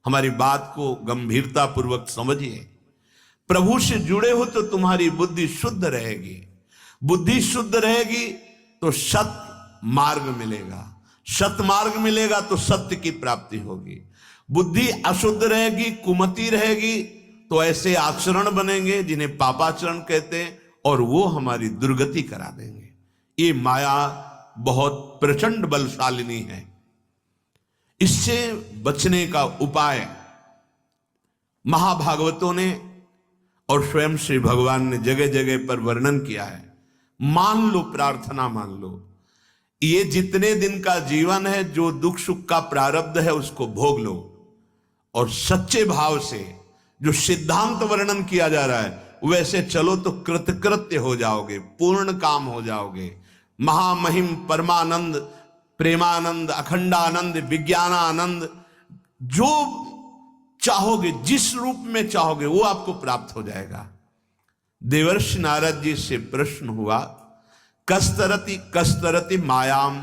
हमारी बात को गंभीरता पूर्वक समझिए। प्रभु से जुड़े हो तो तुम्हारी बुद्धि शुद्ध रहेगी, बुद्धि शुद्ध रहेगी तो सत मार्ग मिलेगा, सत मार्ग मिलेगा तो सत्य की प्राप्ति होगी। बुद्धि अशुद्ध रहेगी, कुमति रहेगी तो ऐसे आचरण बनेंगे जिन्हें पापाचरण कहते हैं, और वो हमारी दुर्गति करा देंगे। ये माया बहुत प्रचंड बलशालिनी है। इससे बचने का उपाय महाभागवतों ने और स्वयं श्री भगवान ने जगह जगह पर वर्णन किया है। मान लो, प्रार्थना मान लो, ये जितने दिन का जीवन है, जो दुख सुख का प्रारब्ध है उसको भोग लो, और सच्चे भाव से जो सिद्धांत वर्णन किया जा रहा है वैसे चलो तो कृतकृत्य हो जाओगे, पूर्ण काम हो जाओगे। महामहिम परमानंद, प्रेमानंद, अखंडानंद, विज्ञानानंद, जो चाहोगे, जिस रूप में चाहोगे वो आपको प्राप्त हो जाएगा। देवर्षि नारद जी से प्रश्न हुआ, कस्तरति कस्तरति मायाम,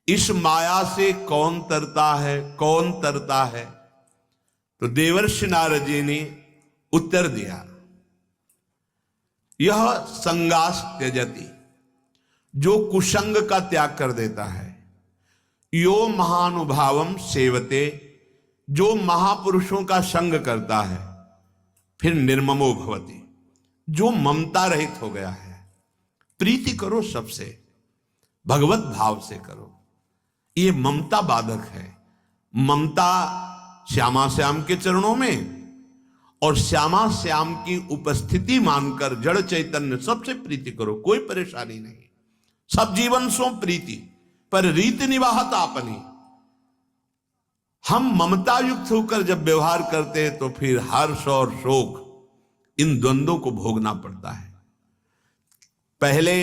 इस माया से कौन तरता है, कौन तरता है? तो देवर्षि नारद जी ने उत्तर दिया, यह संगास त्यजति, जो कुसंग का त्याग कर देता है, यो महानुभावम सेवते, जो महापुरुषों का संग करता है, फिर निर्ममो भवति, जो ममता रहित हो गया है। प्रीति करो सबसे, भगवत भाव से करो। ये ममता बाधक है। ममता श्यामा श्याम के चरणों में और श्यामा श्याम की उपस्थिति मानकर जड़ चैतन्य सबसे प्रीति करो, कोई परेशानी नहीं। सब जीवन सो प्रीति, पर रीति निवाहत आपनी। हम ममता युक्त होकर जब व्यवहार करते हैं तो फिर हर्ष और शोक, इन द्वंद्वों को भोगना पड़ता है। पहले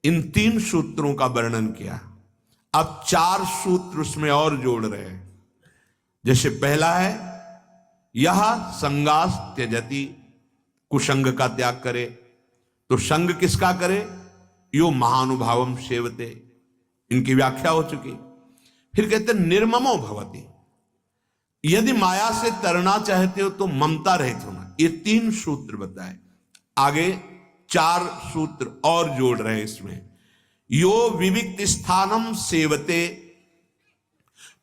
इन 3 सूत्रों का वर्णन किया, अब 4 सूत्र उसमें और जोड़ रहे हैं। जैसे पहला है, यह संगास त्यजति, कुसंग का त्याग करे। तो संग किसका करे? यो महानुभावम सेवते, इनकी व्याख्या हो चुकी। फिर कहते निर्ममो भवति, यदि माया से तरना चाहते हो तो ममता रहित होना। ये 3 सूत्र बताए, आगे 4 सूत्र और जोड़ रहे हैं इसमें। यो विविक्त स्थानम सेवते,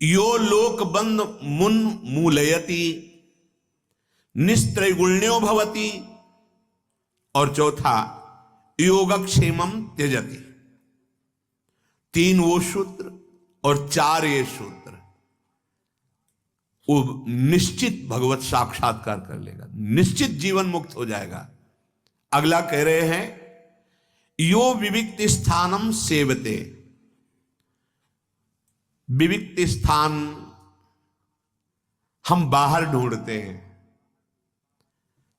यो लोकबंध मुन मूलयति, निस्त्रैगुण्यो भवति, और चौथा योगक्षेमम त्यजति। 3 वो सूत्र और 4 ये सूत्र, वो निश्चित भगवत साक्षात्कार कर लेगा, निश्चित जीवन मुक्त हो जाएगा। अगला कह रहे हैं, यो विविक्त स्थानम सेवते। विविक्त स्थान हम बाहर ढूंढते हैं,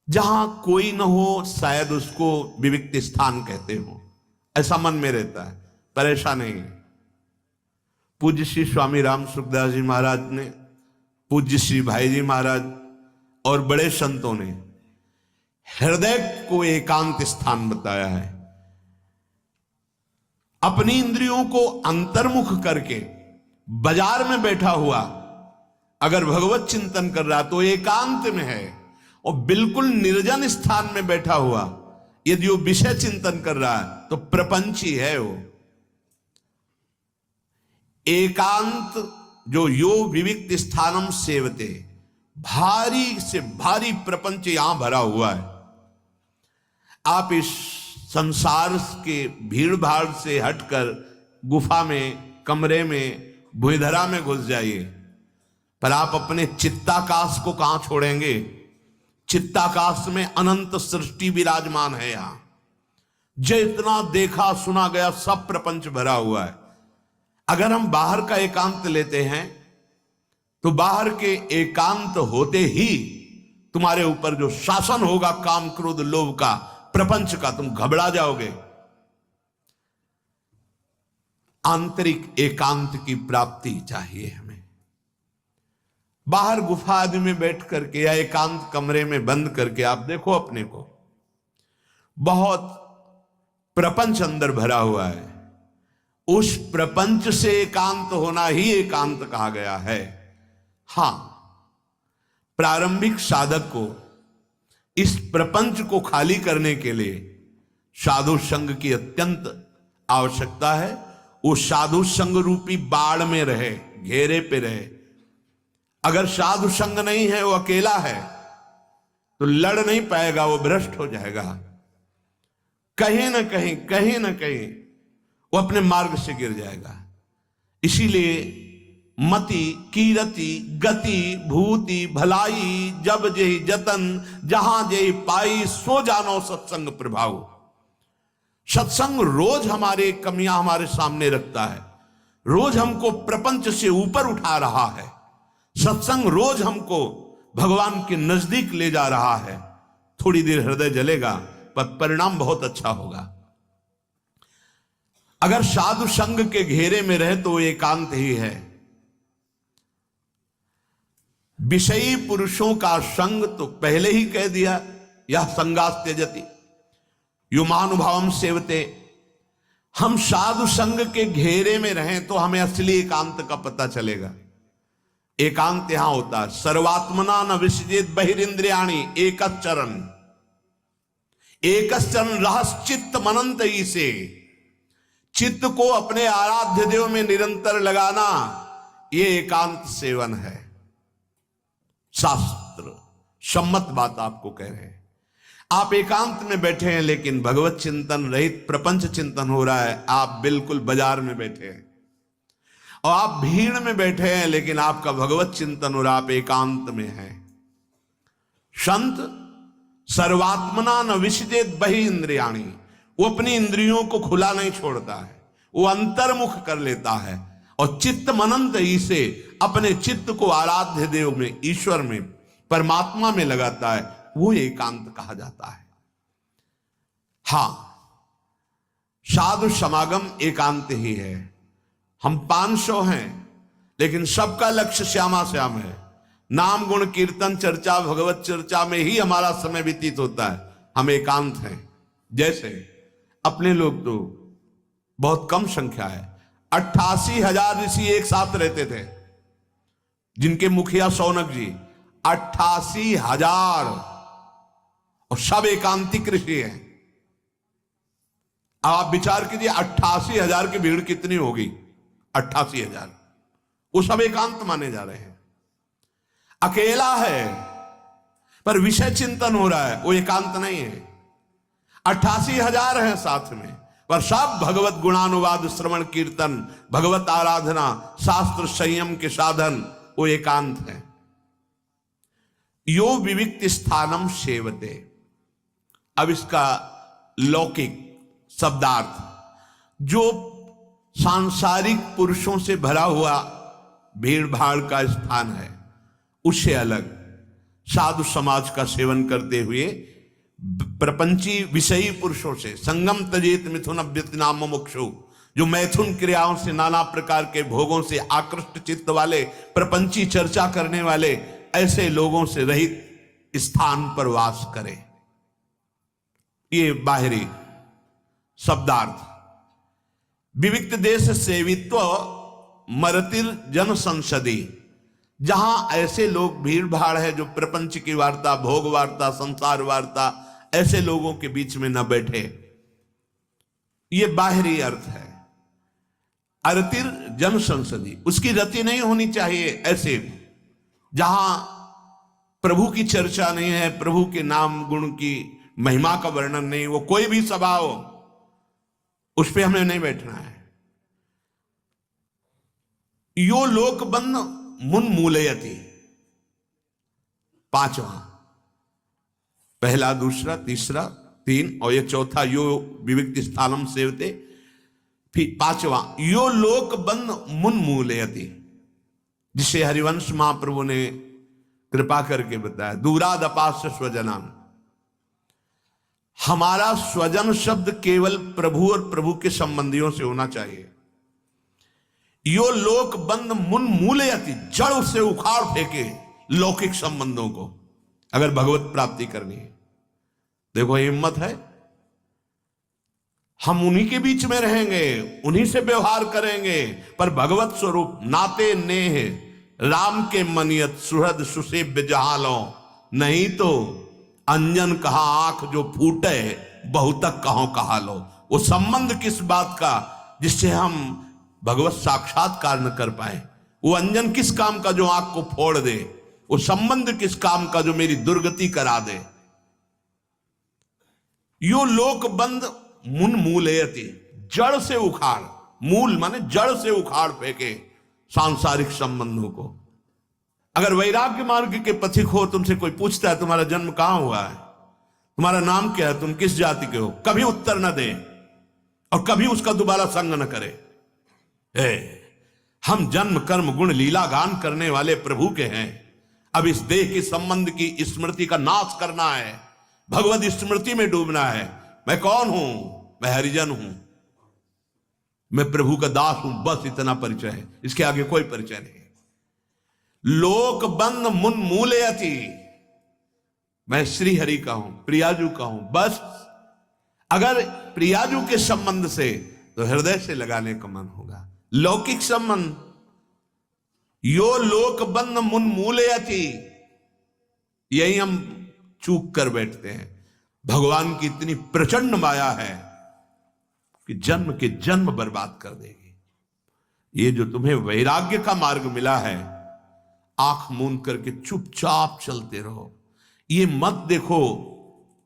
जहां कोई न हो, शायद उसको विविक्त स्थान कहते हो, ऐसा मन में रहता है, पर ऐसा नहीं। पूज्य श्री स्वामी राम सुखदास जी महाराज ने, पूज्य श्री भाई जी महाराज और बड़े संतों ने हृदय को एकांत स्थान बताया है। अपनी इंद्रियों को अंतर्मुख करके बाजार में बैठा हुआ अगर भगवत चिंतन कर रहा तो एकांत में है, और बिल्कुल निर्जन स्थान में बैठा हुआ यदि वो विषय चिंतन कर रहा है तो प्रपंची है वो। एकांत जो यो विविक्त स्थानम सेवते, भारी से भारी प्रपंच यहां भरा हुआ है। आप इस संसार के भीड़ भाड़ से हटकर गुफा में, कमरे में, भूधरा में घुस जाइए, पर आप अपने चित्ताकाश को कहां छोड़ेंगे? चित्ताकाश में अनंत सृष्टि विराजमान है। यहां जितना देखा सुना गया सब प्रपंच भरा हुआ है। अगर हम बाहर का एकांत लेते हैं तो बाहर के एकांत होते ही तुम्हारे ऊपर जो शासन होगा काम क्रोध लोभ का, प्रपंच का, तुम घबरा जाओगे। आंतरिक एकांत की प्राप्ति चाहिए हमें। बाहर गुफा आदि में बैठ करके या एकांत कमरे में बंद करके आप देखो अपने को, बहुत प्रपंच अंदर भरा हुआ है। उस प्रपंच से एकांत होना ही एकांत कहा गया है। हां, प्रारंभिक साधक को इस प्रपंच को खाली करने के लिए साधु संग की अत्यंत आवश्यकता है। वो साधु संग रूपी बाढ़ में रहे, घेरे पे रहे। अगर साधु संग नहीं है, वो अकेला है, तो लड़ नहीं पाएगा, वो भ्रष्ट हो जाएगा। कहीं ना कहीं वो अपने मार्ग से गिर जाएगा। इसीलिए मति कीरति गति भूति भलाई जब जेहि जतन जहां जेहि पाई सो जानो सत्संग प्रभाव। सत्संग रोज हमारे कमियां हमारे सामने रखता है, रोज हमको प्रपंच से ऊपर उठा रहा है। सत्संग रोज हमको भगवान के नजदीक ले जा रहा है। थोड़ी देर हृदय जलेगा पर परिणाम बहुत अच्छा होगा। अगर साधु संग के घेरे में रहे तो एकांत ही है। विषयी पुरुषों का संग तो पहले ही कह दिया, यह संगास त्यजति यो महानुभावम सेवते। हम साधु संग के घेरे में रहें तो हमें असली एकांत का पता चलेगा। एकांत यहां होता है, सर्वात्मना न विसजेत बहिरिंद्रियाणि एकश्चरण। एकश्चरण रहस्चित्त मनंत से, चित्त को अपने आराध्य देव में निरंतर लगाना, यह एकांत सेवन है। शास्त्र सम्मत बात आपको कह रहे हैं। आप एकांत में बैठे हैं लेकिन भगवत चिंतन रहित प्रपंच चिंतन हो रहा है। आप बिल्कुल बाजार में बैठे हैं और आप भीड़ में बैठे हैं लेकिन आपका भगवत चिंतन हो रहा, आप एकांत में हैं। संत सर्वात्मना न विसजेत बहि इंद्रियाणि, वो अपनी इंद्रियों को खुला नहीं छोड़ता है, वो अंतर्मुख कर लेता है और चित्त मनंत ही से अपने चित्त को आराध्य देव में, ईश्वर में, परमात्मा में लगाता है। वो एकांत कहा जाता है। हां, साधु समागम एकांत ही है। हम 500 हैं लेकिन सबका लक्ष्य श्यामा श्याम है। नाम गुण कीर्तन चर्चा भगवत चर्चा में ही हमारा समय व्यतीत होता है। हम एकांत हैं। जैसे अपने लोग तो बहुत कम संख्या है, 88,000 ऋषि एक साथ रहते थे, जिनके मुखिया सौनक जी 88,000, और सब एकांतिक ऋषि हैं। अब आप विचार कीजिए 88,000 की भीड़ कितनी होगी। 88,000 वो सब एकांत माने जा रहे हैं। अकेला है पर विषय चिंतन हो रहा है, वो एकांत नहीं है। 88,000 हैं साथ में पर सब भगवत गुणानुवाद श्रवण कीर्तन भगवत आराधना शास्त्र संयम के साधन, वो एकांत है। यो विविक्त स्थानम सेवते। अब इसका लौकिक शब्दार्थ, जो सांसारिक पुरुषों से भरा हुआ भीड़ भाड़ का स्थान है, उससे अलग साधु समाज का सेवन करते हुए प्रपंची विषयी पुरुषों से संगम तजेत मिथुन अभ्यतिनाम मुमुक्षु, जो मैथुन क्रियाओं से नाना प्रकार के भोगों से आकृष्ट चित्त वाले, प्रपंची चर्चा करने वाले, ऐसे लोगों से रहित स्थान पर वास करे। ये बाहरी शब्दार्थ। विविक्त देश सेवित्व मरतिर जन संसदी, जहां ऐसे लोग भीड़ भाड़ है जो प्रपंच की वार्ता, भोग वार्ता, संसार वार्ता, ऐसे लोगों के बीच में न बैठे। ये बाहरी अर्थ है। अरतिर जन संसदी, उसकी रति नहीं होनी चाहिए ऐसे, जहां प्रभु की चर्चा नहीं है, प्रभु के नाम गुण की महिमा का वर्णन नहीं, वो कोई भी सभा हो उस पे हमें नहीं बैठना है। यो लोकबंध मुन मूलयति, 5वां, पहला दूसरा तीसरा 3 और ये चौथा यो विविक्त स्थानम सेवते। फिर 5वां यो लोकबंध मुन मूलयति, जिसे हरिवंश महाप्रभु ने कृपा करके बताया। दूरादपास्य स्वजनान, हमारा स्वजन शब्द केवल प्रभु और प्रभु के संबंधियों से होना चाहिए। यो लोक बंद मुन मूलयति, जड़ से उखाड़ फेंके लौकिक संबंधों को, अगर भगवत प्राप्ति करनी है। देखो हिम्मत है, हम उन्हीं के बीच में रहेंगे, उन्हीं से व्यवहार करेंगे, पर भगवत स्वरूप नाते नेह राम के मनियत सुहृद सुसेव्य जहालो, नहीं तो अंजन कहा आंख जो फूटे बहुतक कहो कहा लो। वो संबंध किस बात का जिससे हम भगवत साक्षात्कार न कर पाए, वो अंजन किस काम का जो आंख को फोड़ दे, वो संबंध किस काम का जो मेरी दुर्गति करा दे। यो लोक बंद मुन मूलयति, जड़ से उखाड़, मूल माने जड़ से उखाड़ फेंके सांसारिक संबंधों को। अगर वैराग्य मार्ग के पथिक हो, तुमसे कोई पूछता है तुम्हारा जन्म कहां हुआ है, तुम्हारा नाम क्या है, तुम किस जाति के हो, कभी उत्तर न दे और कभी उसका दोबारा संग न करे। हम जन्म कर्म गुण लीला गान करने वाले प्रभु के हैं। अब इस देह के संबंध की स्मृति का नाश करना है, भगवत स्मृति में डूबना है। मैं कौन हूं? मैं हरिजन हूं, मैं प्रभु का दास हूं, बस इतना परिचय है, इसके आगे कोई परिचय नहीं। लोक बंद मुन मूलयति, मैं श्री हरि का हूं, प्रियाजू का हूं, बस। अगर प्रियाजू के संबंध से तो हृदय से लगाने का मन होगा। लौकिक संबंध, यो लोक बंद मुन मूलयति, यही हम चूक कर बैठते हैं। भगवान की इतनी प्रचंड माया है कि जन्म के जन्म बर्बाद कर देगी। ये जो तुम्हें वैराग्य का मार्ग मिला है, आंख मूंद करके चुपचाप चलते रहो। ये मत देखो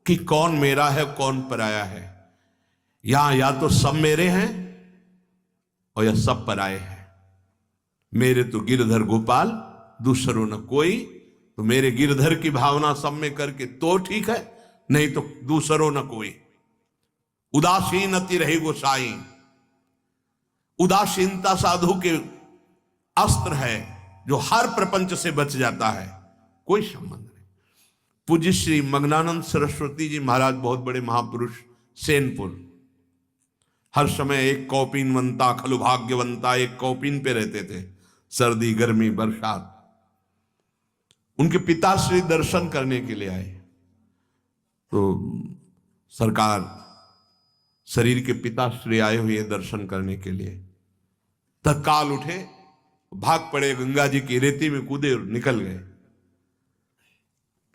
कि कौन मेरा है कौन पराया है। यहां या तो सब मेरे हैं और या सब पराये हैं। मेरे तो गिरधर गोपाल, दूसरों न कोई। तो मेरे गिरधर की भावना सब में करके तो ठीक है, नहीं तो दूसरों न कोई। उदासीन अति रहे गोसाई, उदासीनता साधु के अस्त्र है जो हर प्रपंच से बच जाता है, कोई संबंध नहीं। पूज्य श्री मग्नानंद सरस्वती जी महाराज, बहुत बड़े महापुरुष, सेनपुर, हर समय एक कौपीनवंता खलु भाग्यवंता, एक कौपीन पे रहते थे, सर्दी गर्मी बरसात। उनके पिताश्री दर्शन करने के लिए आए, तो सरकार शरीर के पिताश्री आए हुए दर्शन करने के लिए, तत्काल उठे, भाग पड़े, गंगा जी की रेती में कूदे और निकल गए।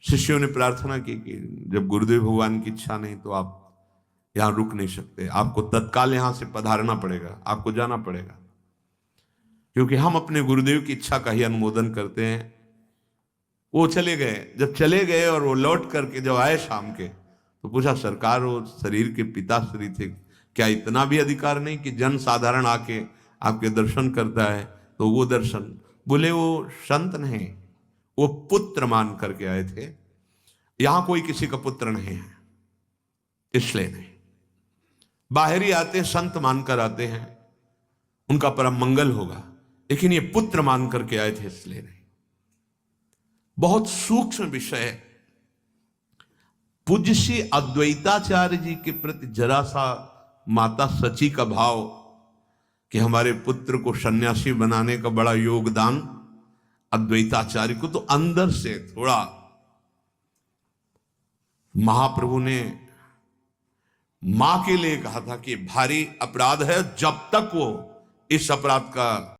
शिष्यों ने प्रार्थना की कि जब गुरुदेव भगवान की इच्छा नहीं तो आप यहां रुक नहीं सकते, आपको तत्काल यहां से पधारना पड़ेगा, आपको जाना पड़ेगा, क्योंकि हम अपने गुरुदेव की इच्छा का ही अनुमोदन करते हैं। वो चले गए। जब चले गए और वो लौट करके जब आए शाम के, तो पूछा, सरकार वो शरीर के पिताश्री थे, क्या इतना भी अधिकार नहीं कि जन साधारण आके आपके दर्शन करता है? तो वो दर्शन, बोले वो संत नहीं, वो पुत्र मान करके आए थे, यहां कोई किसी का पुत्र नहीं है, इसलिए नहीं। बाहरी आते संत मानकर आते हैं, उनका परम मंगल होगा, लेकिन ये पुत्र मान करके आए थे इसलिए नहीं। बहुत सूक्ष्म विषय है। पूज्य श्री अद्वैताचार्य जी के प्रति जरा सा माता सची का भाव कि हमारे पुत्र को सन्यासी बनाने का बड़ा योगदान अद्वैताचार्य को, तो अंदर से थोड़ा महाप्रभु ने मां के लिए कहा था कि भारी अपराध है, जब तक वो इस अपराध का